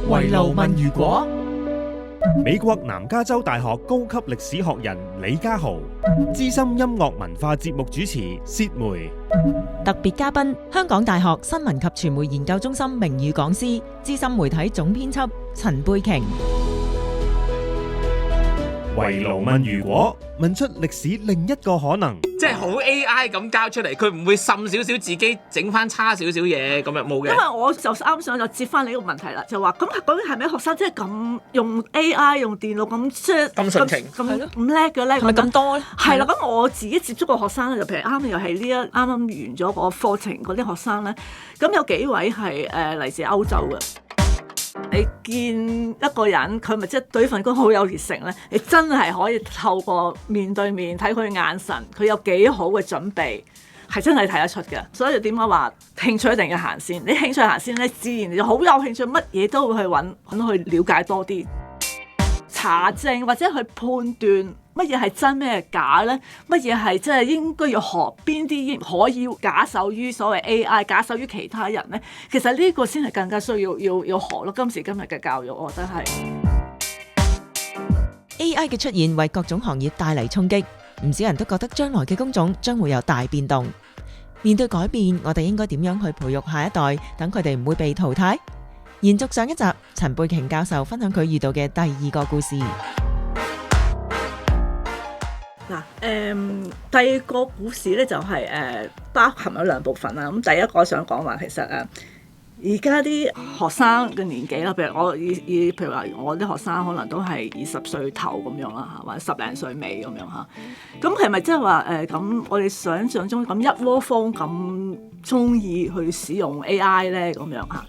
圍爐問如果。美國南加州大學高級歷史學人李家豪，資深音樂文化節目主持薛梅，特別嘉賓香港大學新聞及傳媒研究中心名譽講師、資深媒體總編輯陳貝瓊。圍爐問如果，問出歷史另一個可能。即係好 AI 咁交出嚟，佢唔會滲少少自己整翻差少少嘢咁樣冇嘅。因為我就啱想就接翻你呢個問題啦，就話咁究竟係咪學生真係咁用 AI 用電腦咁即係咁純情咁叻嘅咧？係咪咁多咧？係啦，咁我自己接觸個學生咧，就譬如啱又係呢一啱啱完咗個課程嗰啲學生咧，咁有幾位係嚟自歐洲嘅。你見一個人佢咪即係對份工好有熱誠咧？你真係可以透過面對面睇佢眼神，佢有幾好嘅準備，係真係睇得出嘅。所以點解話興趣一定要行先？你興趣行先咧，自然就好有興趣，乜嘢都會去揾去了解多啲，查證或者去判斷乜嘢係真咩係假咧？乜嘢係即係應該要學邊啲可以假手於所謂 AI， 假手於其他人咧？其實呢個先係更加需要學咯。今時今日嘅教育，我覺得係 AI 嘅出現為各種行業帶嚟衝擊，唔少人都覺得將來嘅工種將會有大變動。面對改變，我哋應該點樣去培育下一代，等佢哋唔會被淘汰？延續上一集，陳貝瓊教授分享佢遇到嘅第二個故事。嗱，第二個故事咧就係包含咗兩部分啦。咁第一個我想講話，其實而家啲學生嘅年紀啦，譬如我譬如話我啲學生可能都係20歲頭咁樣啦，或者10零歲尾咁樣嚇。咁係咪即係話咁我哋想象中咁一窩蜂咁中意去使用 AI 咧咁樣嚇？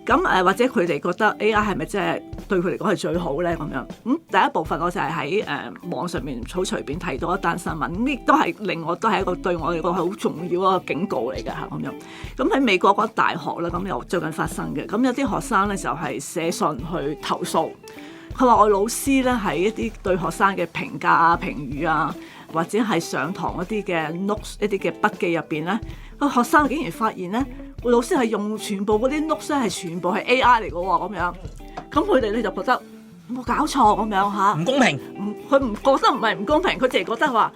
咁或者佢哋覺得 AI 係咪真係對佢嚟講係最好咧？咁樣第一部分我就係喺網上面好隨便睇到一單新聞，咁亦都係令我都係一個對我嚟講係好重要一個警告嚟嘅嚇咁樣。咁喺美國嗰大學咧，咁又最近發生嘅，咁有啲學生咧就係寫信去投訴，佢話我老師咧喺一啲對學生嘅評價啊、評語啊，或者係上堂一啲嘅 notes 一啲嘅筆記入邊咧，個學生竟然發現咧，個老師係用全部嗰啲 notes 係全部係 AI 嚟嘅喎，咁樣，咁佢哋咧就覺得冇搞錯咁樣嚇，唔公平，佢唔覺得唔係唔公平，佢淨係覺得話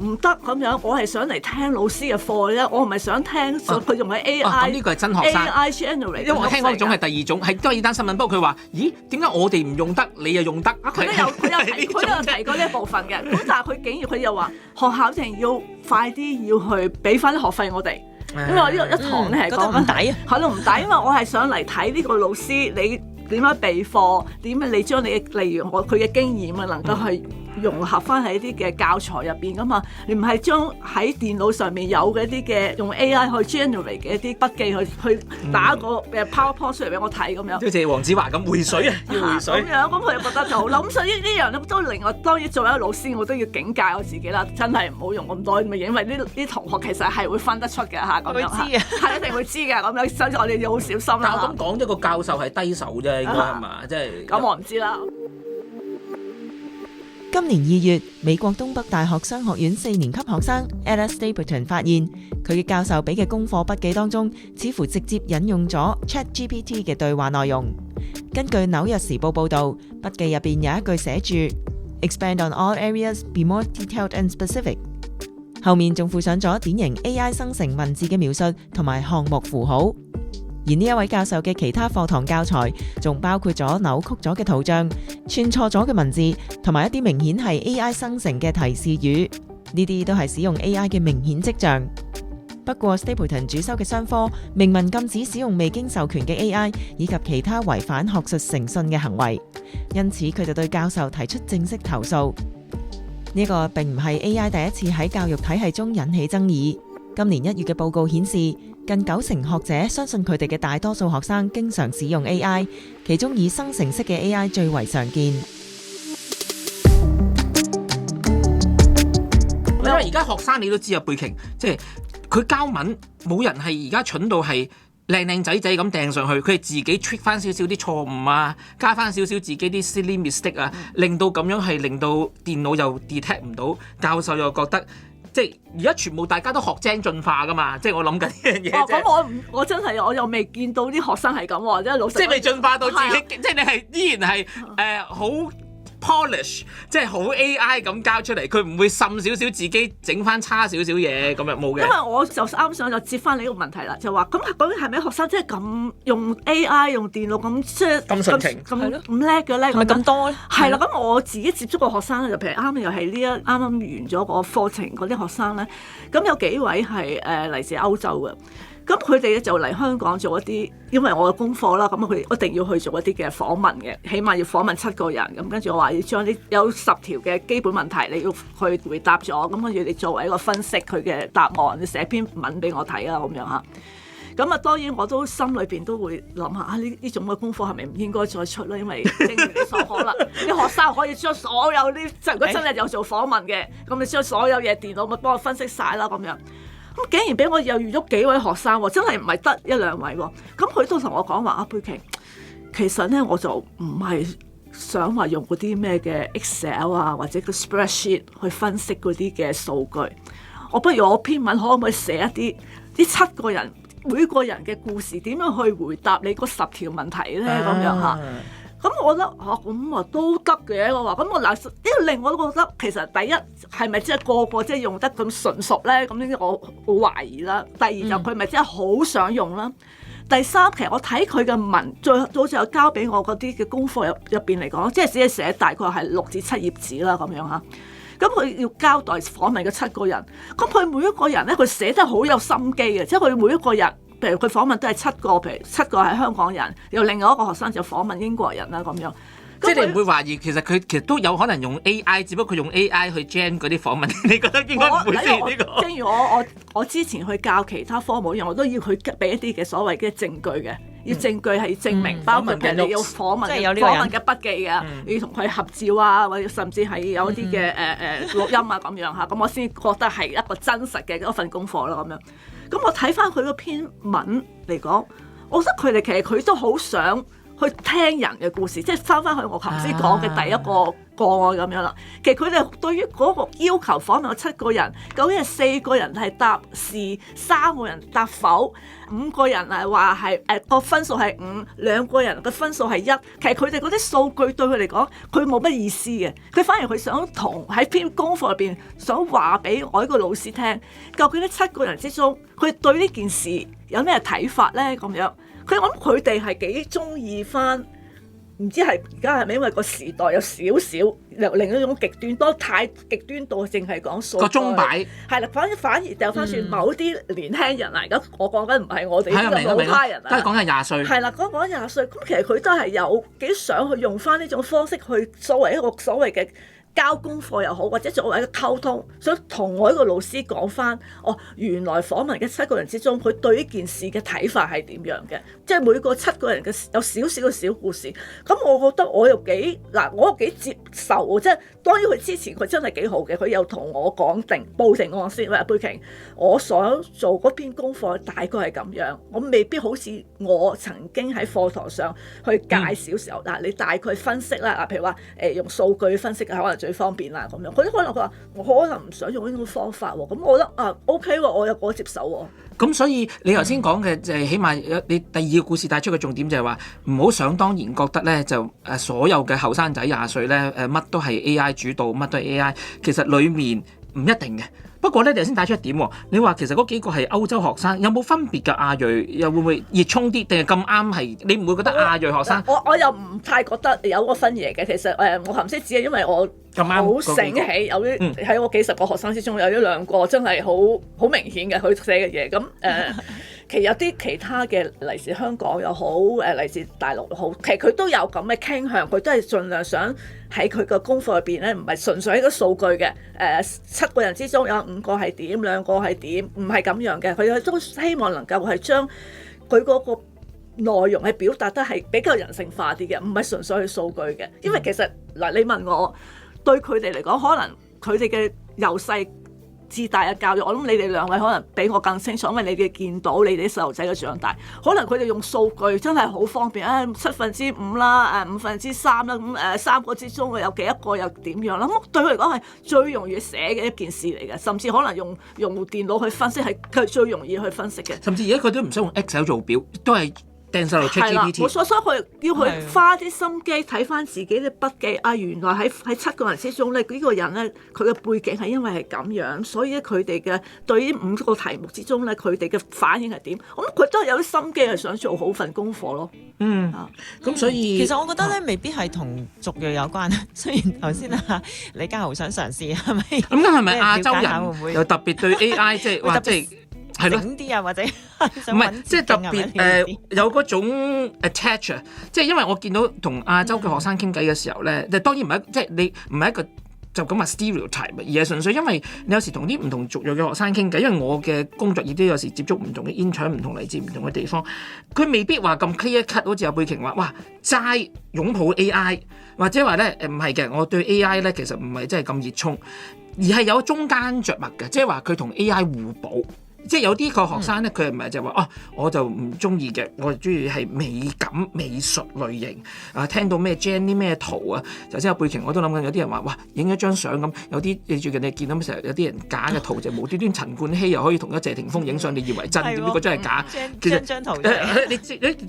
唔得咁樣，我係想嚟聽老師嘅課啫，我唔係想聽佢用喺 AI。咁呢個係真學生 AI generate，因為我聽嗰種係第二種，係都係單新聞。不過佢話：咦，點解我哋唔用得，你又用得？佢都有提過呢一部分嘅。咁但係佢竟然佢又話學校一定要快啲要去俾翻啲學費我哋。因為我呢個一堂咧係講唔抵啊，係咯唔抵，因為我係想嚟睇呢個老師你點樣備課，點樣你將你例如佢嘅經驗啊能夠去融合翻喺一啲嘅教材入邊噶嘛，你唔係將喺電腦上面有嘅一啲嘅用 AI 去 generate 嘅一啲筆記去打個PowerPoint 出嚟俾我睇咁樣，好似黃子華咁回水啊，要回水咁樣，咁佢又覺得就好啦。咁所以呢樣都令我當然作為一個老師，我都要警戒我自己啦，真係唔好用咁多咁嘅嘢，因為呢啲同學其實係會分得出嘅嚇，咁樣嚇，係一定會知嘅咁樣，所以我哋要好小心啦。但我咁講，一個教授係低手啫，應該係嘛？即係咁我唔知啦。今年2月，美國東北大學商學院4年級學生 Ella Stapleton 發現，佢嘅教授俾嘅功課筆記當中，似乎直接引用咗 ChatGPT 嘅對話內容。根據紐約時報報導，筆記入邊有一句寫住 Expand on all areas, be more detailed and specific。後面仲附上咗典型 AI 生成文字嘅描述同埋項目符號。而呢一位教授嘅其他課堂教材仲包括咗扭曲咗嘅圖像、串錯咗嘅文字，同埋一啲明顯係 AI 生成嘅提示語，呢啲都係使用 AI 嘅明顯跡象。不過 Stapleton 主修嘅商科明文禁止使用未經授權嘅 AI 以及其他違反學術誠信嘅行為，因此佢就對教授提出正式投訴。呢個並唔係 AI 第一次喺教育體系中引起爭議。今年1月嘅報告顯示，近90%學者相信佢哋嘅大多數學生經常使用 AI， 其中以生成式嘅 AI 最為常見。因為而家學生你都知啊，貝瓊，即係佢交文冇人係而家蠢到係靚仔仔咁掟上去，佢係自己 tweak 翻少少啲錯誤啊，加翻少少自己啲 silly mistake 啊，令到咁樣係令到電腦又 detect 唔到，教授又覺得即係而家全部大家都學精進化噶嘛，即係我諗緊呢樣嘢啫。咁我真係我又未見到啲學生係咁喎，即係老師。即係未進化到自己，即係你係依然係好 polish， 即係好 AI 咁交出嚟，佢唔會滲少少自己整翻差少少嘢咁樣冇嘅。因為我就啱想就接翻你呢個問題啦，就話咁究竟係咪學生真係咁用 AI 用電腦咁即係咁純情咁叻嘅咧？係咪咁多咧？係啦，咁我自己接觸個學生咧，就譬如啱又係呢啱完咗個課程嗰啲學生咧，咁有幾位係嚟自歐洲嘅。咁佢哋咧就嚟香港做一啲，因為我嘅功課啦，咁佢一定要去做一啲嘅訪問嘅，起碼要訪問7個人。咁跟住我話要將啲有10條嘅基本問題你要去回答咗，咁跟住你作為一個分析佢嘅答案，你寫篇文俾我睇啦，咁樣嚇。咁啊，當然我都心裏邊都會諗下啊，呢種嘅功課係咪唔應該再出啦？因為正如你所講啦，啲學生可以將所有啲，如果真係有做訪問嘅，咁你將所有嘢電腦咪幫我分析晒啦，咁樣。咁竟然俾我又預咗幾位學生喎，真係唔係得1、2位喎。咁佢都同我講話啊，佩瓊，其實咧我就唔係想話用嗰啲咩嘅 Excel 啊或者個 spreadsheet 去分析嗰啲嘅數據。我不如我篇文可唔可以寫一啲呢7個人每個人嘅故事，點樣去回答你嗰10條問題咧？咁樣嚇。咁我覺得咁都得嘅，我話咁我嗱呢個令我都覺得其實第一係咪真係個個即係用得咁純熟咧？咁呢啲我好懷疑啦。第二就佢咪真係好想用啦。第三其實我睇佢嘅文最好交俾我嗰啲嘅功課入邊嚟講，即係只係寫大概係6至7頁紙啦咁樣嚇。咁佢要交代訪問嘅7個人，咁佢每一個人咧佢寫得好有心機嘅，即係佢每一個人。譬如佢訪問都係7個，譬如7個係香港人，又另外一個學生就訪問英國人啦咁樣。即係你唔會懷疑其實佢其實都有可能用 AI，只不過佢用 AI 去 gen 嗰啲訪問，你覺得應該唔會先呢個？正如我之前去教其他科目一樣，我都要佢俾一啲嘅所謂嘅證據嘅，要證據係證明，包括譬如你要訪問嘅筆記嘅，你要同佢合照啊，或者甚至係有啲嘅錄音啊咁樣嚇，咁我先覺得係一個真實嘅一份功課啦咁樣。咁我睇翻佢嗰篇文嚟講，我覺得佢哋其實佢都好想去聽人嘅故事，即係翻去我頭先講嘅第一個個案咁樣啦。其實佢哋對於嗰個要求訪問7個人，究竟係4個人係答是，3個人答否，5個人係話係個分數係5，2個人嘅分數係1。其實佢哋嗰啲數據對佢嚟講，佢冇乜意思嘅。佢反而佢想喺篇功課入邊想話俾我呢個老師聽，究竟呢7個人之中，佢對呢件事有咩睇法咧？咁樣。我諗佢哋係幾中意翻，唔知係而家係咪因為個時代有少少另一種極端，多太極端到淨係講數據個鐘擺係啦，反而掉翻轉某啲年輕人啦。而家我講緊唔係我哋呢個老派人啊，都係講緊20歲。係啦，講20歲，咁其實佢都係有幾想去用翻呢種方式去作為一個所謂嘅交功課又好，或者作為一個溝通，想同我呢個老師講翻，原來訪問嘅7個人之中，佢對呢件事嘅睇法係點樣嘅？即係每個7個人嘅有少少嘅小故事。咁我覺得我又幾接受，即係當然佢之前佢真係幾好嘅，佢又同我講定報定案先。喂，佩瓊，我想做嗰篇功課大概係咁樣，我未必好似我曾經喺課堂上去介紹時候，你大概分析啦，譬如話用數據分析可能最方便啦咁樣。佢可能佢話我可能唔想用呢種方法喎，咁我覺得OK 喎，我又可接受喎。咁所以你頭先講嘅就係起碼你第2個故事帶出嘅重點就係話唔好想當然覺得咧就所有嘅後生仔20歲咧乜都係 AI 主導，乜都係 AI， 其實裡面唔一定嘅。不過咧，你頭先帶出一點喎，你話其實嗰幾個係歐洲學生，有冇分別㗎？亞裔又會唔會熱衷啲，定係咁啱係？你唔會覺得亞裔學生？我又唔太覺得有個分野嘅。其實我頭先只係因為我好醒起，有啲喺我幾十個學生之中有1-2個真係好明顯嘅佢寫嘅嘢。咁其實有啲其他嘅嚟自香港又好，嚟自大陸又好，其實佢都有咁嘅傾向，佢都係盡量想喺佢個功課入邊咧，唔係純粹喺個數據嘅。7個人之中有5個係點，2個係點，唔係咁樣嘅。佢都希望能夠係將佢嗰個內容係表達得係比較人性化啲嘅，唔係純粹係數據嘅。因為其實嗱，你問我對佢哋嚟講，可能佢哋嘅由細自大嘅教育，我諗你哋兩位可能比我更清楚，因為你哋見到你哋啲細路仔嘅長大，可能佢哋用數據真係好方便，5%啦，3%啦，咁3個之中有幾多個又點樣啦？咁對佢嚟講係最容易寫嘅一件事嚟嘅，甚至可能用電腦去分析係佢最容易去分析嘅。甚至而家佢都唔使用 Excel 做表，都係掟晒落 ChatGPT。所以佢要去花啲心機睇翻自己嘅筆記啊，原來喺7個人之中咧，呢個人咧佢嘅背景係因為係咁樣，所以咧佢哋嘅對於5個題目之中咧，佢哋嘅反應係點？咁佢都係有啲心機係想做好份功課咯。咁所以其實我覺得咧，未必係同族裔有關。雖然頭先李家豪想嘗試係咪？咁係咪亞洲人又特別對 AI 即係話即係？係咯，整啲啊，或者唔係即係特別有嗰種 attach 啊，即係因為我見到同亞洲嘅學生傾偈嘅時候咧，當然唔係即係你唔係一個就咁話 stereotype，而係純粹因為你有時同啲唔同族裔嘅學生傾偈，因為我嘅工作亦都有時接觸唔同嘅 intern，唔同嚟自唔同嘅地方，佢未必話咁 clear cut，好似有貝瓊話哇齋擁抱 AI， 或者話咧唔係嘅，我對 AI 咧其實唔係真係咁熱衷，而係有中間着墨嘅，即係話佢同 AI 互補。即係有啲個學生咧，佢唔係就話我就唔中意嘅，我中意係美感美術類型啊。聽到咩 gen 啲咩圖啊，頭先有背景我都諗緊，有啲人話哇，影一張相咁，有啲你最近你見到成日有啲人假嘅圖就無端端陳冠希又可以同一謝霆鋒影相，你以為真？點知個真係假？其實張圖你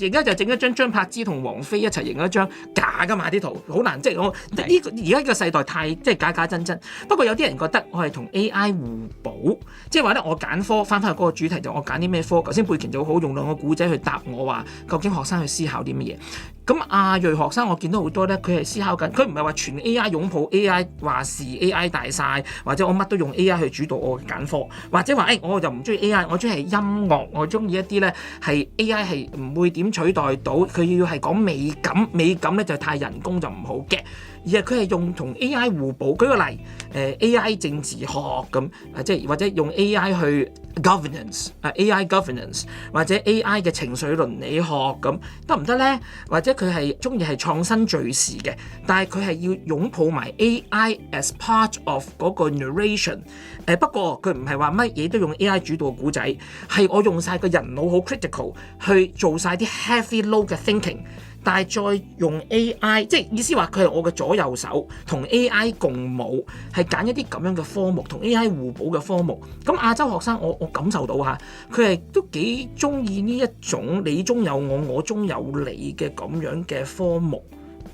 而家就整一張柏芝同王菲一齊影一張假㗎嘛，啲圖好難，即係我呢個而家呢個世代太即係假假真真。不過有啲人覺得我係同 AI 互補，即係話咧我揀科翻嗰個主題就我揀啲咩科，頭先貝瓊就好用兩個古仔去答我話，究竟學生去思考啲乜嘢？咁亞裔學生我見到好多咧，佢係思考緊，佢唔係話全 AI 擁抱 AI 話事 AI 大晒，或者我乜都用 AI 去主導我嘅揀科，或者話我就唔中意 AI，我中意係音樂，我中意一啲咧係 AI 係唔會點取代到，佢要係講美感，美感咧就太人工就唔好嘅。而係佢係用同 AI 互補，舉個例，AI 政治學咁，即係或者用 AI 去 governance，AI governance 或者 AI 嘅情緒倫理學咁得唔得咧？或者佢係中意係創新敘事嘅，但係佢係要擁抱埋 AI as part of 嗰個 narration。不過佢唔係話乜嘢都用 AI 主導嘅故仔，係我用晒個人腦好 critical 去做晒啲 heavy load 嘅 thinking。但係再用 AI， 即係意思話佢係我嘅左右手，同 AI 共舞，係揀一啲咁樣嘅科目，同 AI 互補嘅科目。咁亞洲學生我感受到嚇，佢係都幾中意呢一種你中有我，我中有你嘅咁樣嘅科目。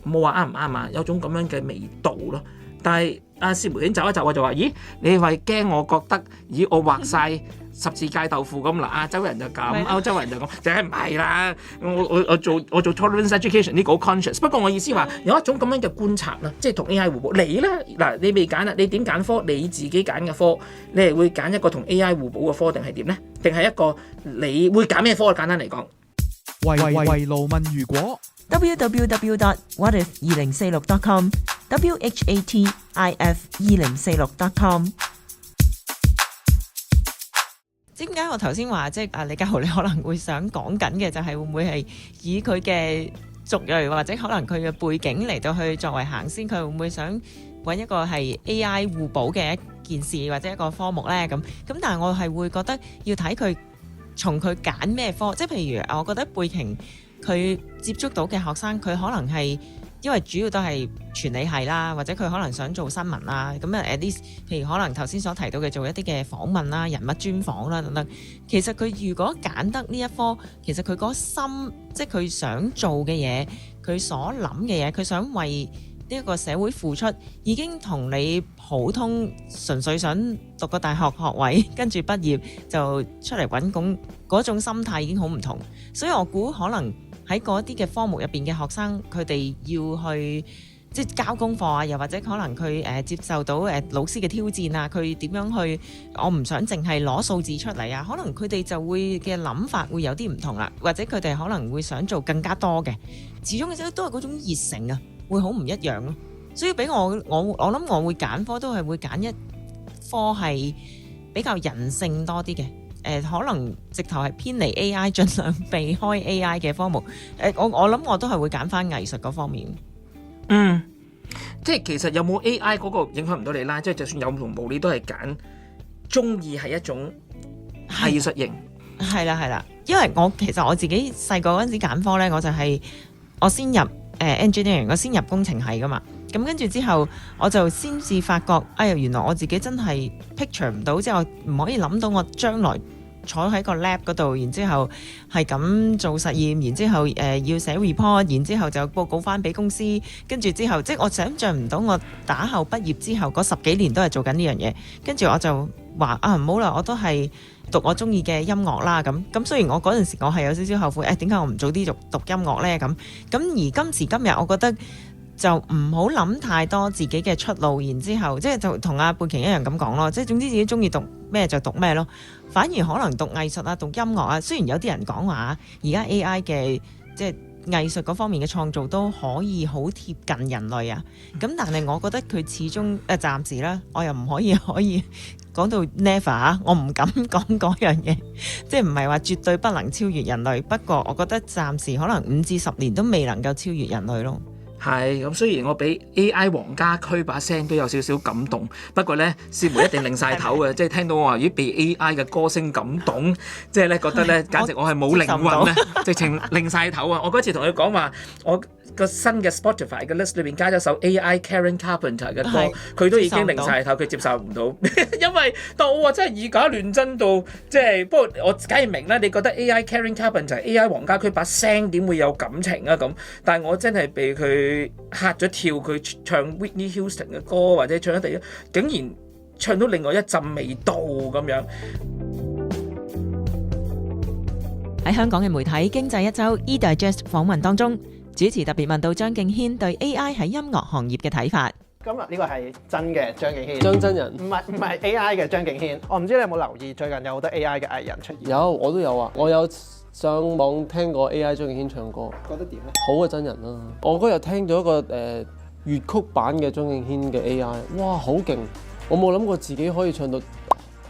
冇話啱唔啱啊？有種咁樣嘅味道咯。但係阿薛梅影走一走我就話：咦，你係驚我覺得，咦，我畫晒十字界豆腐咁嗱，亞洲人就咁，歐洲人就咁，就係唔係啦？我做 tolerance education 呢個好 conscious。不過我意思話有一種咁樣嘅觀察啦，即係同 AI 互補。你咧嗱，你未揀啦，你點揀科？你自己揀嘅科，你係會揀一個同 AI 互補嘅科，定係點咧？定係一個你會揀咩科？簡單嚟講，圍爐問如果。www.whatif2046.com whatif2046.com。 點解我頭先話即係李家豪你可能會想講緊嘅就係會唔會係以佢嘅族裔或者可能佢嘅背景嚟到去作為行先，佢會唔會想揾一個係 AI 互補嘅一件事或者一個科目呢？咁但係我係會覺得要睇佢從佢揀咩科，即係譬如我覺得貝瓊佢接觸到嘅學生，佢可能係因為主要都係傳理系啦，或者佢可能想做新聞啦，咁at least譬如可能頭先所提到嘅做一啲嘅訪問啦、人物專訪啦等等。其實佢如果揀得呢一科，其實佢嗰心，即係佢想做嘅嘢，佢所諗嘅嘢，佢想為呢一個社會付出，已經同你普通純粹想讀個大學學位，跟住畢業就出嚟揾工嗰種心態已經好唔同。所以我估可能喺嗰啲嘅科目入邊嘅學生，佢哋要去即係交功課啊，又或者可能佢接受到老師嘅挑戰啊，佢點樣去？我唔想淨係攞數字出嚟啊，可能佢哋就會嘅諗法會有啲唔同啦，或者佢哋可能會想做更加多嘅，始終都係嗰種熱誠啊，會好唔一樣咯。所以俾我諗我會揀科都係會揀一科係比較人性多啲嘅。可能直頭係偏離 AI， 盡量避開 AI 嘅科目。我諗我都係會揀翻藝術嗰方面。即係其實有冇 AI 嗰個影響唔到你啦。即係就算有同冇，你都係揀中意係一種藝術型。係啦，因為其實我自己細個嗰陣時揀科咧，我就係我先入engineering，我先入工程系噶嘛。咁跟住之後，我就先至發覺，哎呀，原來我自己真係 picture 唔到，即係我唔可以諗到我將來坐喺個 lab 嗰度，然之後係咁做實驗，然之後要寫 report，然之後就報告翻俾公司，跟住之後即係我想像唔到我打後畢業之後嗰10幾年都係做緊呢樣嘢，跟住我就話啊唔好啦，我都係讀我中意嘅音樂啦，咁雖然我嗰陣時我係有少少後悔，點解我唔早啲讀音樂呢？咁而今時今日我覺得就唔好諗太多自己嘅出路，然之後即係就同阿貝瓊一樣咁講咯，即係總之自己中意讀咩就讀咩咯。反而可能讀藝術啊、讀音樂啊，雖然有啲人講話而家 AI 嘅即係藝術嗰方面嘅創造都可以好貼近人類啊，咁但係我覺得佢始終暫時啦，我又唔可以講到 never 啊，我唔敢講嗰樣嘢，即係唔係話絕對不能超越人類，不過我覺得暫時可能5至10年都未能夠超越人類咯。係咁，雖然我俾 AI 黃家駒把聲都有少少感動，不過咧，師妹一定擰晒頭嘅，即係聽到我話如果被 AI 嘅歌聲感動，即係咧覺得咧，簡直我係冇靈魂啊，直情擰晒頭啊！我嗰次同佢講話，我個新嘅 Spotify 嘅 list 裏邊加咗首 AI Karen Carpenter 嘅歌，佢都已經擰晒頭，佢接受唔到，因為到我真係以假亂真到，即係不過我梗係明啦，你覺得 AI Karen Carpenter、AI 黃家駒把聲點會有感情啊咁？但係我真係被佢嚇咗跳，佢唱 Whitney Houston 嘅歌或者唱一第一，竟然唱到另外一陣味道咁樣。喺香港嘅媒體《經濟一周》E-Digest 訪問當中，主持特別問到張敬軒對 AI 喺音樂行業嘅睇法。今日呢個係真嘅張敬軒，張真人，唔係 AI 嘅張敬軒。我唔知你有冇留意最近有好多 AI 嘅藝人出現。有我都有啊，我有上網聽過 AI 張敬軒唱歌，覺得點咧？好嘅真人啦。我嗰日聽咗一個粵曲版嘅張敬軒嘅 AI，哇，好勁！我冇諗過自己可以唱到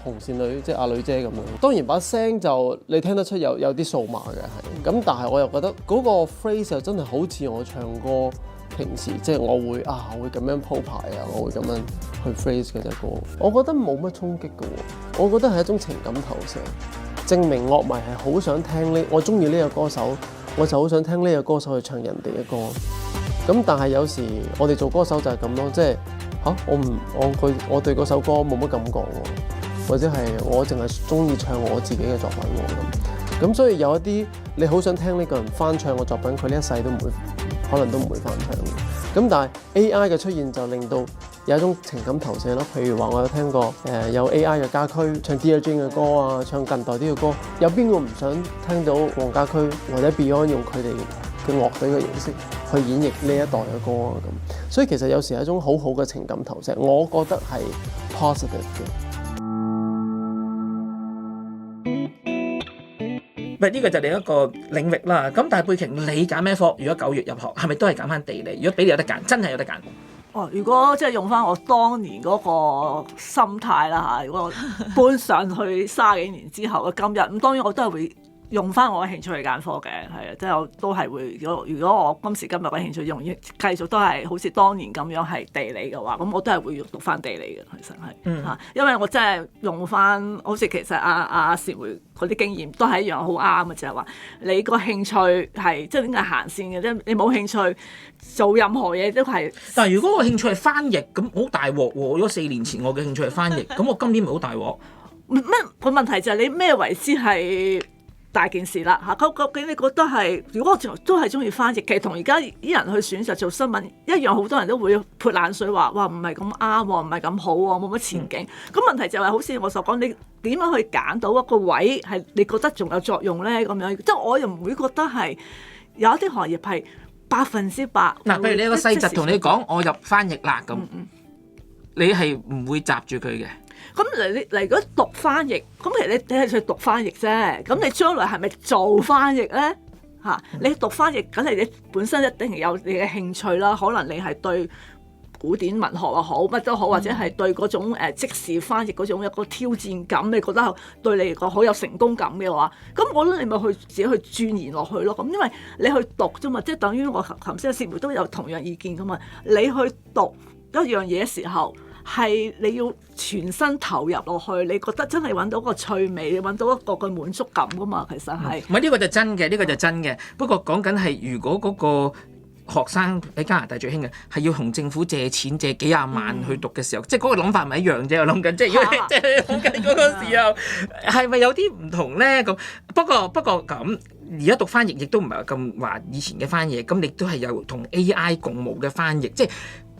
紅線女，即係阿女姐咁樣。當然把聲就你聽得出有啲數碼嘅係，咁但係我又覺得嗰個 phrase 又真係好似我唱歌平時即係我會咁樣鋪排啊，我會咁樣去 phrase 嗰隻歌。我覺得冇乜衝擊嘅喎，我覺得係一種情感投射，證明樂迷係好想聽呢。我中意呢個歌手，我就好想聽呢個歌手去唱人哋嘅歌。咁但係有時我哋做歌手就係咁咯，即係我對嗰首歌冇乜感覺喎，或者係我淨係中意唱我自己嘅作品喎咁。所以有一啲你好想聽呢個人翻唱嘅作品，佢呢一世都唔會，可能都唔會翻唱。咁但係 AI 嘅出現就令到有一種情感投射咯。譬如話我有聽過有 AI 嘅家駒唱 Dear Jane 嘅歌啊，唱近代啲嘅歌，有邊個唔想聽到黃家駒或者 Beyond 用佢哋嘅樂隊嘅形式去演繹呢一代嘅歌啊咁？所以其實有時係一種好好嘅情感投射，我覺得係 positive 嘅。呢個就另一個領域啦。咁但係貝瓊，你揀咩科？如果9月入學，係咪都係揀翻地理？如果俾你有得揀，真係有得揀。如果即係用翻我當年嗰個心態啦嚇，如果搬上去30幾年之後嘅今日，咁當然我都係會用翻我嘅興趣去揀科嘅，係啊，即係我都係會。如果我今時今日嘅興趣用繼續都係好似當年咁樣係地理嘅話，咁我都係會讀翻地理嘅，其實係嚇，因為我真係用翻好似其實阿薛梅嗰啲經驗都係一樣好啱嘅，就係話你個興趣係即係點解行先嘅啫？你冇興趣做任何嘢都係。但係如果我興趣係翻譯，咁好大鑊喎！如果4年前我嘅興趣係翻譯，咁我今年咪好大鑊？咩個問題就係你咩為之係大件事啦嚇？究竟你覺得係？如果我都係中意翻譯，其實同而家啲人去選擇做新聞一樣，好多人都會潑冷水話：哇，唔係咁啱喎，唔係咁好喎，冇乜前景。咁問題就係好似我所講，你點樣去揀到一個位係你覺得仲有作用咧？咁樣即係我又唔會覺得係有一啲行業係100%。嗱，譬如你有個細侄同你講，我入翻譯啦咁，你係唔會閘住佢嘅。咁你如果讀翻譯，咁其實你係去讀翻譯啫。咁你將來係咪做翻譯咧？嚇，你讀翻譯，梗係你本身一定係有你嘅興趣啦。可能你係對古典文學又好，乜都好，或者係對嗰種即時翻譯嗰種一個挑戰感，你覺得對你嚟講好有成功感嘅話，咁我覺得你咪去自己去鑽研落去咯。咁因為你去讀啫嘛，即係等於我頭先嘅師妹都有同樣意見噶嘛。你去讀一樣嘢嘅時候，係你要全身投入落去，你覺得真係揾到個趣味，你揾到一個嘅滿足感噶嘛？其實係唔係呢個就真嘅，呢個就真嘅。不過講緊係如果嗰個學生喺加拿大最興嘅係要同政府借錢借幾廿萬去讀嘅時候，即係嗰個諗法唔係一樣啫。我諗緊即係如果即係諗緊嗰個時候係咪有啲唔同咧？咁不過咁而家讀翻譯亦都唔係咁話以前嘅翻譯，咁亦都係有同 AI 共舞嘅翻譯，即係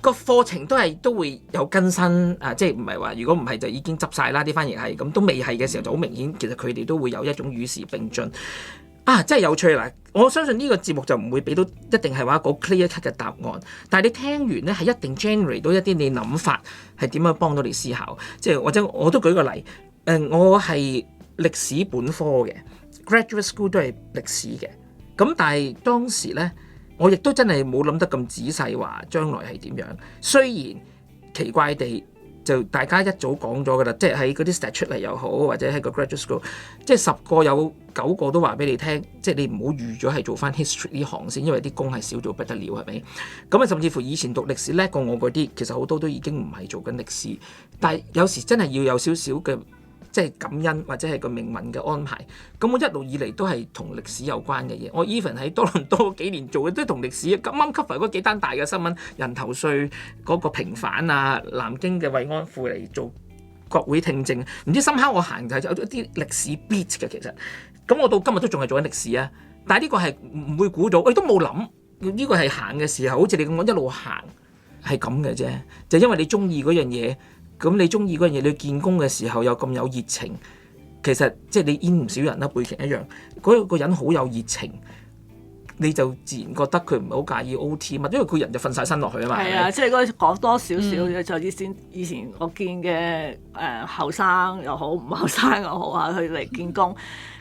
個課程都會有更新啊！即係唔係話如果唔係就已經執晒啦啲翻譯係咁，都未係嘅時候就好明顯，其實佢哋都會有一種與時並進。啊，真係有趣啦！我相信呢個節目就唔會俾到一定係話個 clear cut 嘅答案，但係你聽完咧係一定 generate 到一啲你諗法係點樣幫到你思考。即係或者我都舉個例，我係歷史本科嘅 graduate school 都係歷史嘅，咁但係當時咧我亦都真係冇諗得咁仔細話將來係點樣。雖然奇怪地，就大家一早講咗㗎啦，即係喺嗰啲 stat 出嚟又好，或者喺個 graduate school， 即係10個有9個都話俾你聽，即係你唔好預咗係做翻 history 呢行先，因為啲工係少到不得了，係咪？咁啊，甚至乎以前讀歷史叻過我嗰啲，其實好多都已經唔係做緊歷史，但係有時真係要有少少嘅即係感恩或者係個命運嘅安排。咁我一路以嚟都係同歷史有關嘅嘢。我 even 喺多倫多幾年做嘅都係同歷史。咁啱 cover 嗰幾單大嘅新聞，人頭稅嗰個平反啊，南京嘅慰安婦嚟做國會聽證，唔知深刻我行就係有一啲歷史 beat 嘅其實。咁我到今日都仲係做緊歷史啊，但係呢個係唔會估到，我亦都冇諗呢個係行嘅時候，好似你咁講一路行係咁嘅啫，就因為你中意嗰樣嘢。咁你中意嗰樣嘢，你見工嘅時候又咁有熱情，其實即係你 in 唔少人啦，背景一樣，嗰個人好有熱情，你就自然覺得佢唔係好介意 OT 嘛，因為佢人就瞓晒身落去啊嘛。係啊，即係嗰講多少少嘅，就以前我見嘅後生又好，唔後生又好啊，佢嚟見工。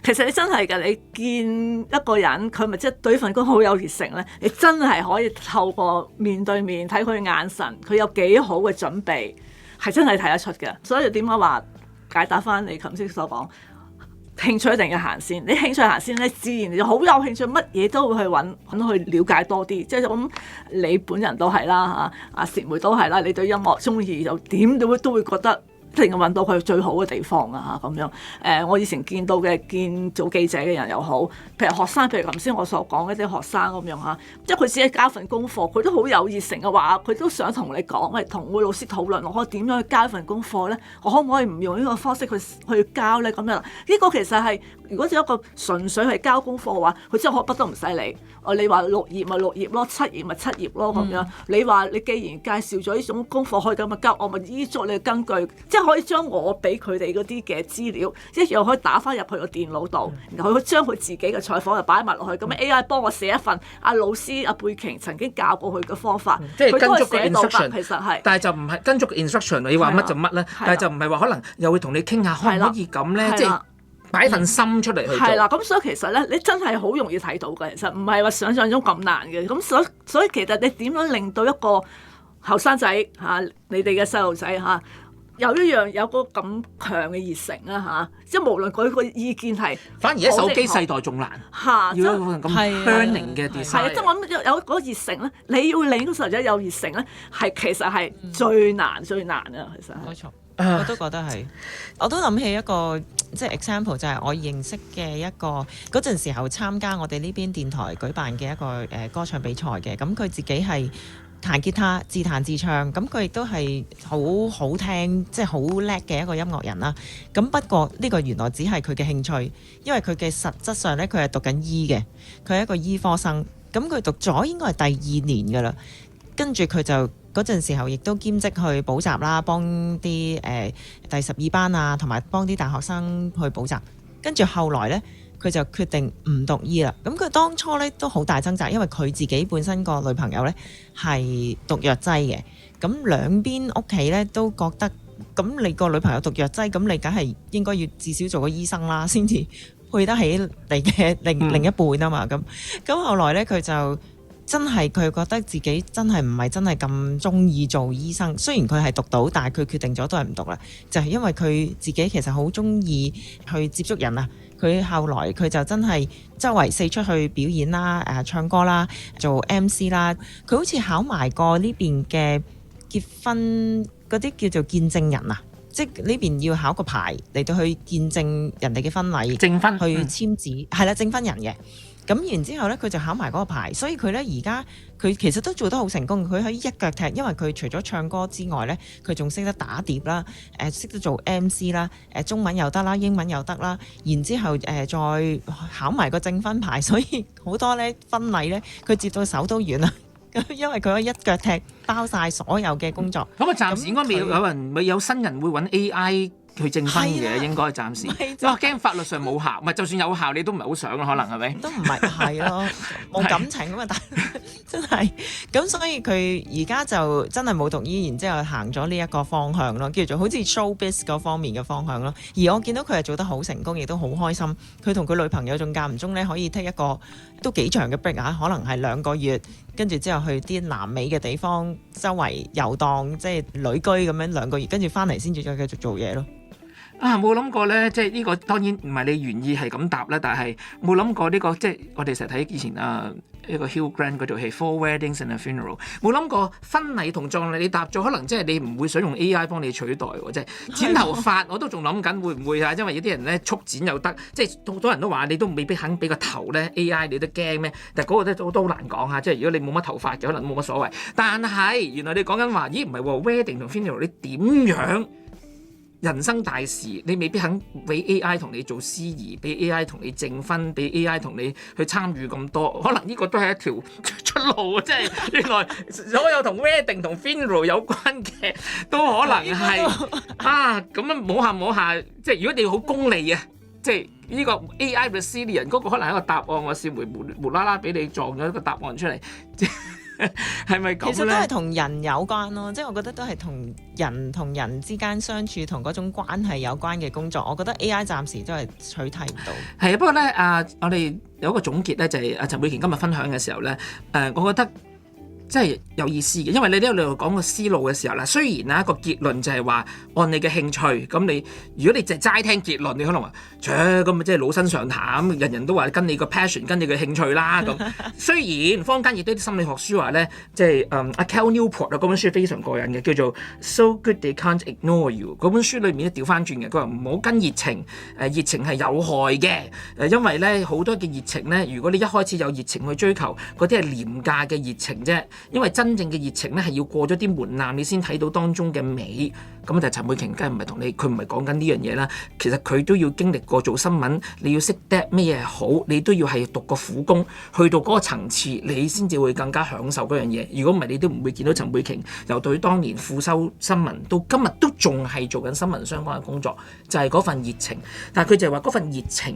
其實你真係㗎，你見一個人佢咪即係對份工好有熱誠咧，你真係可以透過面對面睇佢眼神，佢有幾好嘅準備。係真係睇得出嘅，所以點解話解答翻你頭先所講，興趣一定要行先。你興趣行先咧，自然就好有興趣，乜嘢都會去揾去了解多啲。即係咁，你本人都係啦嚇，阿薛梅都係啦。你對音樂中意又點都會覺得一定要揾到佢最好嘅地方啊嚇咁樣。我以前見到嘅做記者嘅人又好，譬如學生，譬如頭先我所講嗰啲學生咁樣嚇，即係佢只係交份功課，佢都好有熱誠嘅話，佢都想同你講，喂，同個老師討論，我可以點樣去交份功課咧？我可唔可以唔用呢個方式去交咧？咁樣呢個其實係如果只一個純粹係交功課嘅話，佢真係學筆都唔使理。你話6頁咪6頁咯，7頁咪7頁咯咁樣。你話你既然介紹咗呢種功課可以咁樣交，我咪依足你嘅根據，即係可以將我俾佢哋嗰啲嘅資料一樣可以打翻入去個電腦度，然後佢將佢自己嘅採訪就擺埋落去，咁 AI 幫我寫一份阿老師阿貝瓊曾經教過佢嘅方法，即係跟足個佢都係寫到 instruction，其實係，但係就唔係跟足個 instruction， 你話乜就乜咧，但係就唔係話可能又會同你傾下可唔可以咁咧，即係擺份心出嚟去做。係啦，咁所以其實咧，你真係好容易睇到嘅，其實唔係話想象中咁難嘅。咁所以其實你點樣令到一個後生仔嚇，你哋嘅細路仔嚇，有個咁強嘅熱誠啦嚇，即係無論佢個意見係，反而喺手機世代仲難嚇，要有咁 learning 嘅 design。係啊，即係我諗有嗰個熱誠咧，你要令個細路仔有熱誠咧，其實係最難最難啊，其實係。冇錯。我都覺得係，我都諗起一個即係 example，就係我認識嘅一個嗰陣時候參加我哋呢邊電台舉辦嘅一個歌唱比賽嘅，咁佢自己係彈吉他自彈自唱，咁佢亦都係好好聽，即係好叻嘅一個音樂人啦。咁不過呢個原來只係佢嘅興趣，因為佢嘅實質上呢，佢係讀緊醫嘅，佢係一個醫科生，咁佢讀咗應該係第2年㗎啦，跟住佢就嗰陣時候亦都兼職去補習啦，幫啲第12班啊，同埋幫啲大學生去補習。跟住後來呢，佢就決定唔讀醫啦。咁佢當初呢都好大掙扎，因為佢自己本身個女朋友呢係讀藥劑嘅。咁兩邊屋企呢都覺得，咁你個女朋友讀藥劑，咁你梗係應該要至少做個醫生啦，先至配得起你嘅另一半啊嘛。咁後來呢，佢就真係佢覺得自己真係唔係真係咁中意做醫生，雖然佢係讀到，但係佢決定咗都係唔讀啦。就係因為佢自己其實好中意去接觸人啊。佢後來佢就真係周圍四出去表演啦，唱歌啦，做 MC 啦。佢好似考埋過呢邊嘅結婚嗰啲叫做見證人啊，即係呢邊要考個牌嚟到去見證人哋嘅婚禮，證婚去簽字，係啦，證婚人嘅。咁然之後咧，佢就考埋嗰個牌，所以佢咧而家佢其實都做得好成功。佢可以一腳踢，因為佢除咗唱歌之外咧，佢仲識得打碟啦，識得做 MC 啦，中文又得啦，英文又得啦。然之後再考埋個證婚牌，所以好多咧婚禮咧，佢接到手都軟啦。因為佢可以一腳踢包晒所有嘅工作。咁啊，暫時應該未有新人會揾 AI。去證婚嘅應該暫時，哇驚法律上冇效，唔係就算有效你都唔係好想咯，可能係咪？都唔係咯，冇感情啊嘛，但真係咁，所以佢而家就真係冇讀醫，然之後行咗呢一個方向咯，叫做好似 showbiz 嗰方面嘅方向咯。而我見到佢係做得好成功，亦都好開心。佢同佢女朋友仲間唔中咧可以 take 一個都幾長嘅 break 啊，可能係2個月，跟住之後去啲南美嘅地方周圍遊蕩，即係旅居咁樣2個月，跟住翻嚟先至再繼續做嘢咯。冇諗過咧，即係呢個當然唔係你原意係咁答啦，但係冇諗過呢個即係我哋成日睇以前一個 Hugh Grant 嗰套戲 Four Weddings and a Funeral， 冇諗過婚禮同葬禮你答咗，可能即係你唔會想用 AI 幫你取代喎，即係剪頭髮我都仲諗緊會唔會啊，因為有啲人咧速剪又得，即係好多人都話你都未必肯俾個頭咧 AI 你都驚咩？但係嗰個都好難講嚇，即係如果你冇乜頭髮嘅可能冇乜所謂，但係原來你講緊話，咦唔係喎 Wedding 同 Funeral 你點樣？人生大事，你未必肯俾 AI 同你做司儀，俾 AI 同你證婚，俾 AI 同你去參與咁多，可能呢個都係一條出路啊！即係原來所有同 wedding 同 funeral 有關嘅都可能係咁樣摸下，即係如果你好功利啊，即係呢個 AI Brazilian 嗰個可能係一個答案，我試會無啦啦俾你撞咗一個答案出嚟。係咪咁咧？其實都係同人有關咯，即係我覺得都係同人之間相處同嗰種關係有關嘅工作。我覺得 AI 暫時都係取替唔到。係啊，不過咧我哋有一個總結咧，就係陳佩瓊今日分享嘅時候咧，我覺得真係有意思嘅，因為你呢度講個思路嘅時候啦，雖然一個結論就係話按你嘅興趣，咁你如果你就齋聽結論，你可能話，咁咪即係老生常談，人人都話跟你個 passion， 跟你嘅興趣啦咁。雖然坊間亦都啲心理學書話咧，即係阿 Cal Newport 嗰本書非常過癮嘅，叫做 So Good They Can't Ignore You。嗰本書裏面都調翻轉嘅，佢話唔好跟熱情，熱情係有害嘅，因為咧好多嘅熱情咧，如果你一開始有熱情去追求，嗰啲係廉價嘅熱情啫。因為真正嘅熱情咧係要過咗啲門檻，你先睇到當中嘅美。咁但係陳佩瓊梗係唔係同你，佢唔係講緊呢樣嘢啦。其實佢都要經歷過做新聞，你要識得咩嘢好，你都要係讀過苦工，去到嗰個層次，你先至會更加享受嗰樣嘢。如果唔係，你都唔會見到陳佩瓊由對當年副修新聞到今日都仲係做緊新聞相關嘅工作，就係嗰份熱情。但係佢就係話嗰份熱情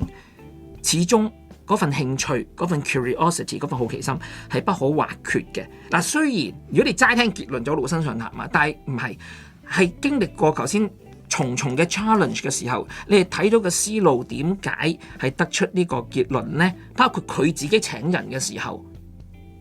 始終。嗰份興趣、嗰份 curiosity、嗰份好奇心係不可或缺嘅。嗱，雖然如果你齋聽結論就老生常談嘛，但係唔係，係經歷過頭先重重嘅 challenge 嘅時候，你係睇到嘅思路點解係得出呢個結論呢？包括佢自己請人嘅時候，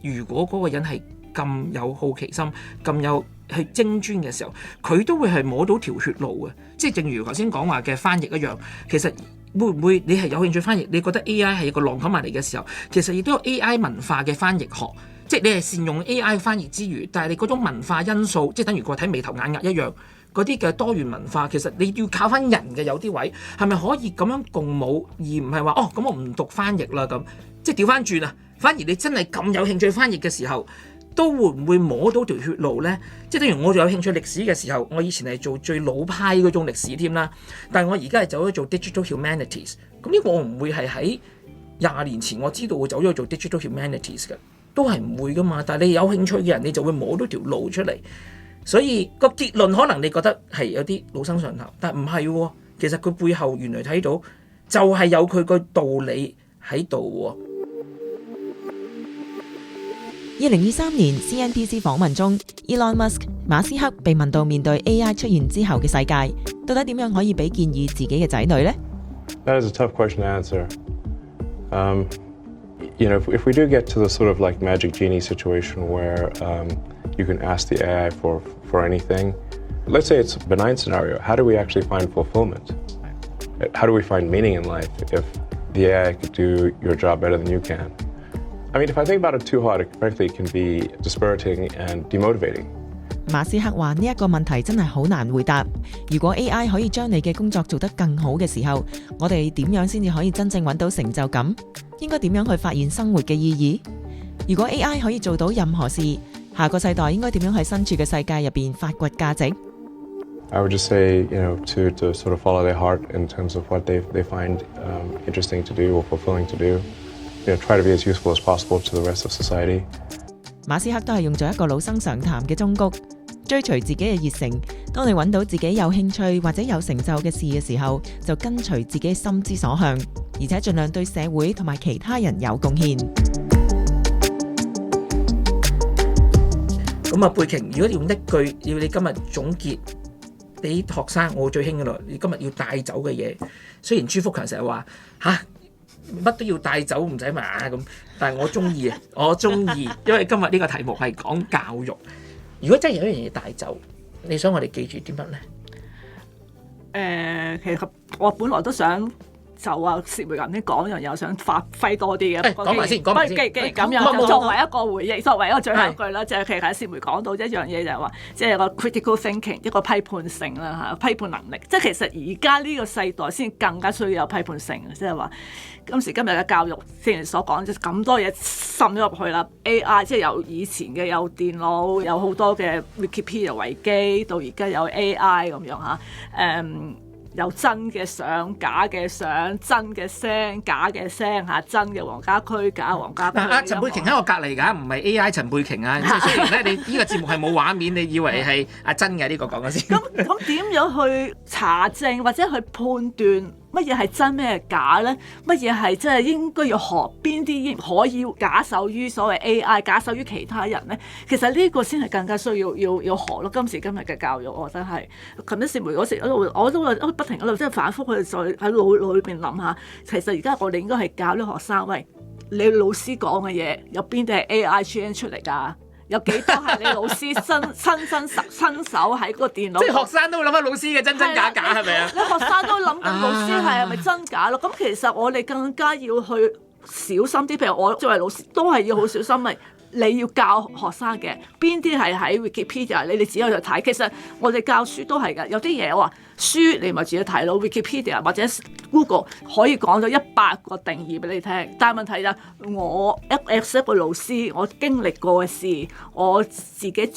如果嗰個人係咁有好奇心、咁有去精專嘅時候，佢都會係摸到條血路嘅。即係正如頭先講話嘅翻譯一樣，其實。會唔會你係有興趣翻譯？你覺得 AI 係一個浪頭埋嚟嘅時候，其實亦都有 AI 文化嘅翻譯學，即係你係善用 AI 翻譯之餘，但係你嗰種文化因素，即係等於個睇眉頭眼額一樣，嗰啲嘅多元文化，其實你要靠翻人嘅有啲位，係咪可以咁樣共舞，而唔係話咁我唔讀翻譯啦咁，即係調翻轉啊！反而你真係咁有興趣翻譯嘅時候，都會唔會摸到條血路呢？即係等於我仲有興趣歷史嘅時候，我以前係做最老派嗰種歷史添啦，但係我而家係走咗做 digital humanities。咁呢個我唔會係喺20年前我知道會走咗做 digital humanities 嘅，都係唔會噶嘛。但係你有興趣嘅人，你就會摸到條路出嚟。所以個結論可能你覺得係有啲老生常談，但係唔係喎。其實佢背後原來睇到就係有佢個道理喺度喎。2023年 CNBC 訪問中 Elon Musk 馬斯克被問到面對 AI 出現之後嘅世界，到底點樣可以俾建議自己嘅仔女呢？ That is a tough question to answer. If we do get to the sort of like magic genie situation where you can ask the AI for anything, let's say it's a benign scenario. How do we actually find fulfillment? How do we find meaning in life if the AI could do your job better than you can?I mean, if I think about it too hard, it frankly can be dispiriting and demotivating. 馬斯克話呢一個問題真係好難回答。如果 AI 可以將你嘅工作做得更好嘅時候，我哋點樣先至可以真正揾到成就感？應該點樣去發現生活嘅意義？如果 AI 可以做到任何事，下個世代應該點樣喺身處嘅世界入邊發掘價值？ I would just say, to sort of follow their heart in terms of what they find interesting to do or fulfilling to do. Try to be as useful as possible to the rest of society. 馬斯克都係用咗一個老生常談嘅忠告，追隨自己嘅熱誠。當你揾到自己有興趣或者有成就嘅事嘅時候，就跟隨自己心之所向，而且盡量對社會同埋其他人有貢獻。咁啊，貝瓊，如果用一句要你今日總結俾學生，我最興嘅咯，你今日要帶走嘅嘢。雖然朱福強成日話乜都要帶走，唔使嘛咁，但係我中意啊，我中意，因為今日呢個題目係講教育。如果真係有一樣嘢帶走，你想我哋記住啲乜咧？其實我本來都想就話薛梅咁啲講樣嘢，我想發揮多啲嘅。講埋先，講埋先。既然咁樣，就作為一個回應，作為一個最後一句啦，就係其實薛梅講到一樣嘢就係話，即係個 critical thinking， 一個批判性啦嚇，批判能力。即係其實而家呢個世代先更加需要有批判性，即係話今時今日嘅教育，正如所講，即係咁多嘢滲咗入去啦。AI 即係由以前嘅有電腦，有好多嘅 Wikipedia 維基，到而家有 AI 咁樣嚇，有真嘅相、假嘅相、真嘅聲、假嘅聲嚇，真嘅黃家駒、假黃家駒。陳貝瓊喺我隔離㗎，唔係 AI 陳貝瓊啊！即係雖然咧，你呢個節目係冇畫面，你以為係真嘅呢個講緊先。咁點樣去查證或者去判斷乜嘢係真咩係假咧？乜嘢係即係應該要學邊啲可以假手於所謂 AI， 假手於其他人咧？其實呢個先係更加需要學咯。今時今日嘅教育，我覺得係。琴日薛梅嗰時我都不停喺度即係反覆去再喺腦裏邊諗下，其實而家我哋應該係教啲學生，喂，你老師講嘅嘢有邊啲係 AI train 出嚟㗎？有幾多係你老師親手喺個電腦？即係學生都會諗下老師嘅真假假係咪啊？你學生都諗緊老師係咪真假咯？咁其實我哋更加要去小心啲。譬如我作為老師都係要好小心，咪你要教學生嘅邊啲係喺 Wikipedia， 你哋自己去睇。其實我哋教書都係㗎，有啲嘢我話書你咪自己睇咯 ，Wikipedia 或者 Google 可以講到100個定義俾你聽。但係問題就我一個老師，我經歷過嘅事，我自己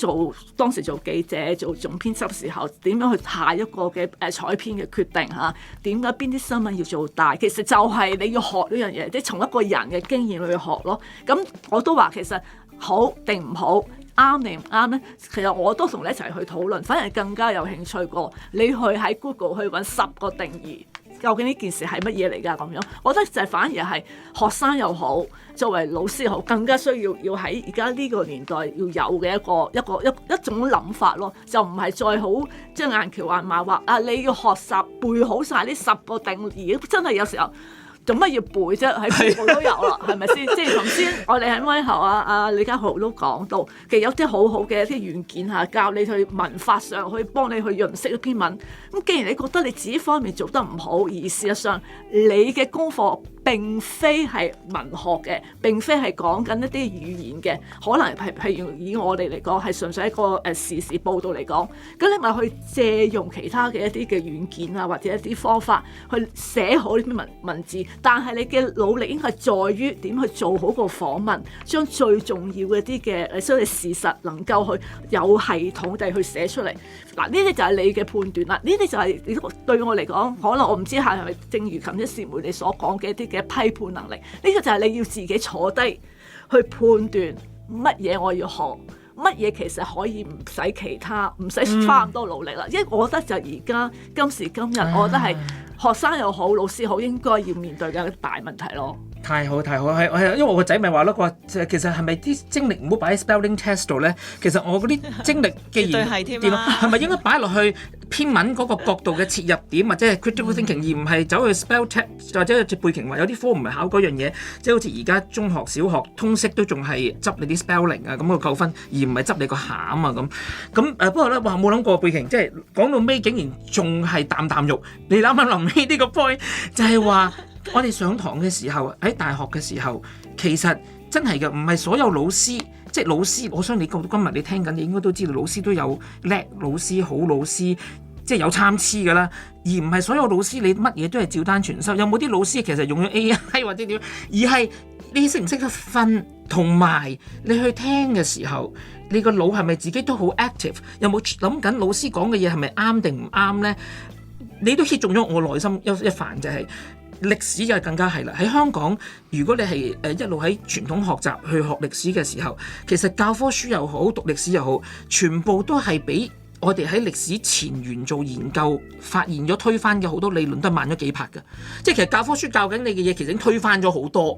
當時做記者、做總編輯時候，點樣去下一個嘅採編嘅決定嚇？點解邊啲新聞要做大？其實就係你要學呢樣嘢，即係從一個人嘅經驗去學咯。咁我都話其實好定唔好，啱定唔啱咧？其實我都同你一齊去討論，反而更加有興趣過你去喺 Google 去揾10個定義，究竟呢件事係乜嘢嚟㗎？咁樣，我覺得就係反而係學生又好，作為老師又好，更加需要喺而家呢個年代要有嘅一種諗法咯，就唔係再好即係硬橋硬馬話你要學習背好晒呢10個定義，真係有時候。做乜要背啫？喺Google都有啦，係咪先？即係頭先我哋喺咪後李家豪都講到，其實有啲好好嘅一啲軟件嚇，教你去文法上去幫你去潤色一篇文。咁既然你覺得你自己方面做得唔好，而事實上你嘅功課並非係文學嘅，並非係講緊一啲語言嘅，可能譬如以我哋嚟講係純粹一個時事報導嚟講，咁你咪去借用其他嘅一啲嘅軟件啊，或者一啲方法去寫好呢篇文字。但係你嘅努力應該係在於點去做好個訪問，將最重要嘅啲嘅所謂事實能夠去有系統地去寫出嚟。嗱，呢啲就係你嘅判斷啦。呢啲就係對我嚟講，可能我唔知係咪正如琴日薛梅你所講嘅一啲嘅批判能力。呢個就係你要自己坐低去判斷乜嘢我要學，乜嘢其實可以唔使其他，唔使花咁多努力啦。因為我覺得就而家今時今日，我覺得係學生又好，老師好，應該要面對嘅一個大問題咯。太好太好，係因為我個仔咪話咯，佢話其實係咪啲精力唔好擺喺 spelling test 度咧？其實我嗰啲精力既然係咪應該擺落去篇文嗰個角度嘅切入點，或者係 critical thinking，而唔係走去 spell test，或者好似貝瓊話有啲科唔係考嗰樣嘢，即係好似而家中學、小學通識都仲係執你啲 spelling 啊咁個扣分，而唔係執你個餡啊咁。不過咧，哇冇諗過貝瓊即係講到尾竟然仲係啖肉。你諗下臨尾呢個 point 就係話。我哋上堂嘅時候，喺大學嘅時候，其實真係嘅，唔係所有老師，即係老師，我相信你今日你聽緊，你應該都知道老師都有叻老師、好老師，即係有參差㗎啦。而唔係所有老師你乜嘢都係照單全收。有冇啲老師其實用咗 AI 或者點？而係你識唔識得分，同埋你去聽嘅時候，你個腦係咪自己都好 active？有冇諗緊老師講嘅嘢係咪啱定唔啱呢？你都 hit 中咗我內心一範，就係歷史就更加係啦。喺香港，如果你係一路喺傳統學習去學歷史嘅時候，其實教科書又好，讀歷史又好，全部都係俾我哋喺歷史前沿做研究，發現咗推翻嘅好多理論都係慢咗幾拍㗎。即係其實教科書教緊你嘅嘢，其實已經推翻咗好多。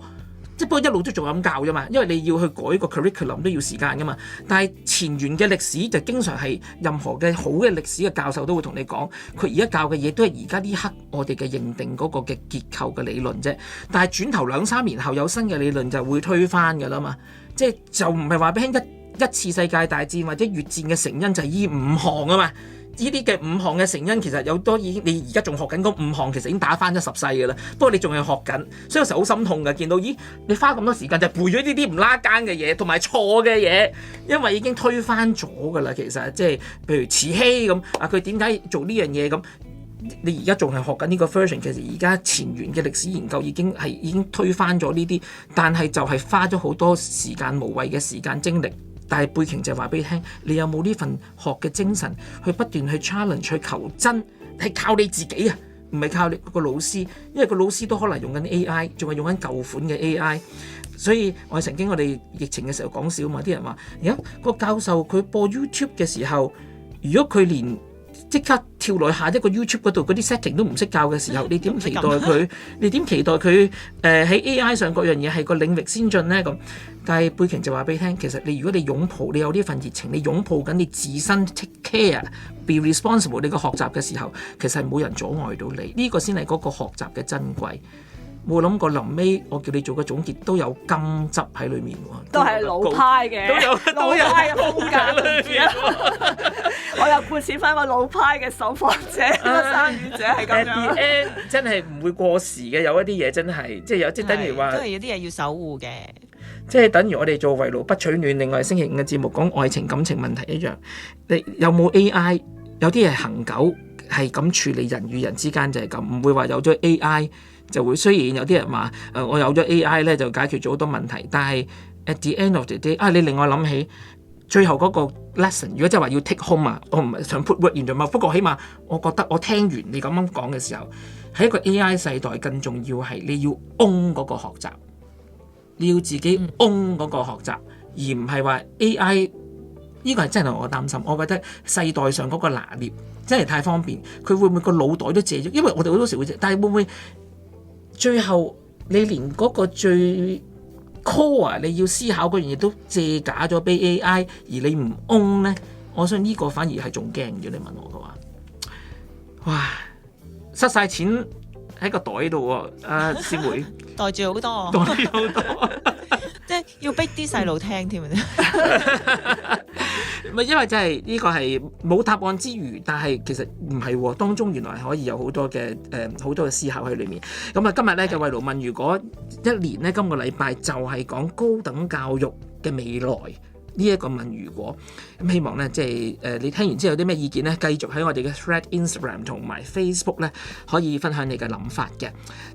即係不過一路都仲咁教啫嘛，因為你要去改個 curriculum 都要時間噶嘛。但係前沿嘅歷史就經常係任何嘅好嘅歷史嘅教授都會同你講，佢而家教嘅嘢都係而家呢刻我哋嘅認定嗰個嘅結構嘅理論啫。但係轉頭2-3年後有新嘅理論就會推翻㗎啦嘛。即係就唔係話俾你聽一次世界大戰或者越戰嘅成因就係呢5項啊嘛。呢啲嘅5項嘅成因其實有多已經，你而家仲學緊嗰5項，其實已經打翻咗10世㗎啦。不過你仲係學緊，所以有時候好心痛㗎。見到咦，你花咁多時間就背咗呢啲唔拉更嘅嘢，同埋錯嘅嘢，因為已經推翻咗㗎啦。其實即係譬如慈禧咁啊，佢點解做呢樣嘢咁？你而家仲係學緊呢個 version， 其實而家前沿嘅歷史研究已經推翻咗呢啲，但係就係花咗好多時間無謂嘅時間精力。但係背景就話俾你聽，你有冇呢份學嘅精神去不斷去 challenge 去求真，係靠你自己啊，唔係靠你個老師，因為個老師都可能用緊 AI， 仲係用緊舊款嘅 AI。所以我哋我哋疫情嘅時候講笑嘛，啲人話而家個教授佢播 YouTube 嘅時候，如果佢連即刻跳落下一個 YouTube 嗰度嗰啲 setting 都唔識教嘅時候，你點期待佢？你點期待佢喺 AI 上各樣嘢係個領域先進呢？咁？但係背景就話俾你聽，其實如果你擁抱，你有呢份熱情，你擁抱緊你自身 take care、be responsible 你個學習嘅時候，其實係冇人阻礙到你。呢個先係嗰個學習嘅珍貴。冇諗過臨尾我叫你做個總結都有金汁喺裏面喎，都係老派嘅，老派嘅風格裏面。我又貫徹翻個老派嘅受訪者、參與者係咁樣。At the end 真係唔會過時嘅，有一啲嘢真係即係有即係等於話，都係有啲嘢要守護嘅。即係等於我哋做圍爐不取暖，另外星期5嘅節目講愛情感情問題一樣。你有冇 AI？ 有啲係恆久係咁處理人與人之間就係咁，唔會話有咗 AI。就會雖然有啲人話我有咗 AI 咧就解決咗好多問題，但係 at the end of the day 你令我諗起最後嗰個 lesson。如果即係話要 take home 啊，我唔係想 put word in your mouth，不過起碼我覺得我聽完你咁樣講嘅時候，喺一個 AI 世代更重要係你要 own 嗰個學習，你要自己 own 嗰個學習，而唔係話 AI 呢個係真係我擔心。我覺得世代上嗰個拿捏真係太方便，佢會唔會個腦袋都借咗？因為我哋好多時會借，但係會唔會？最後你連嗰個最 core 你要思考嗰樣嘢都借假咗俾 AI， 而你唔 own 呢？我相信呢個反而係仲驚。如果你問我嘅話，哇，塞晒錢喺個袋度喎，師妹袋住好多，袋住好多，即係要逼啲細路聽添啊！咪因為真係呢個係冇答案之餘，但係其實唔係喎，當中原來係可以有好多嘅好多嘅思考喺裏面。咁啊，今日咧嘅圍爐問，如果一年咧今個禮拜就係講高等教育嘅未來呢一個問如果，咁希望咧即係你聽完之後有啲咩意見咧，繼續喺我哋嘅 Thread Instagram 同埋 Facebook 咧可以分享你嘅諗法嘅。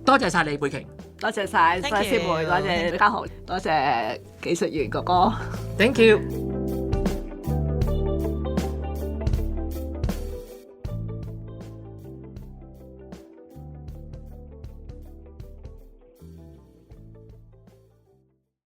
多謝晒你，貝瓊。多謝晒，多謝師妹，多謝嘉豪，多謝技術員哥哥。Thank you。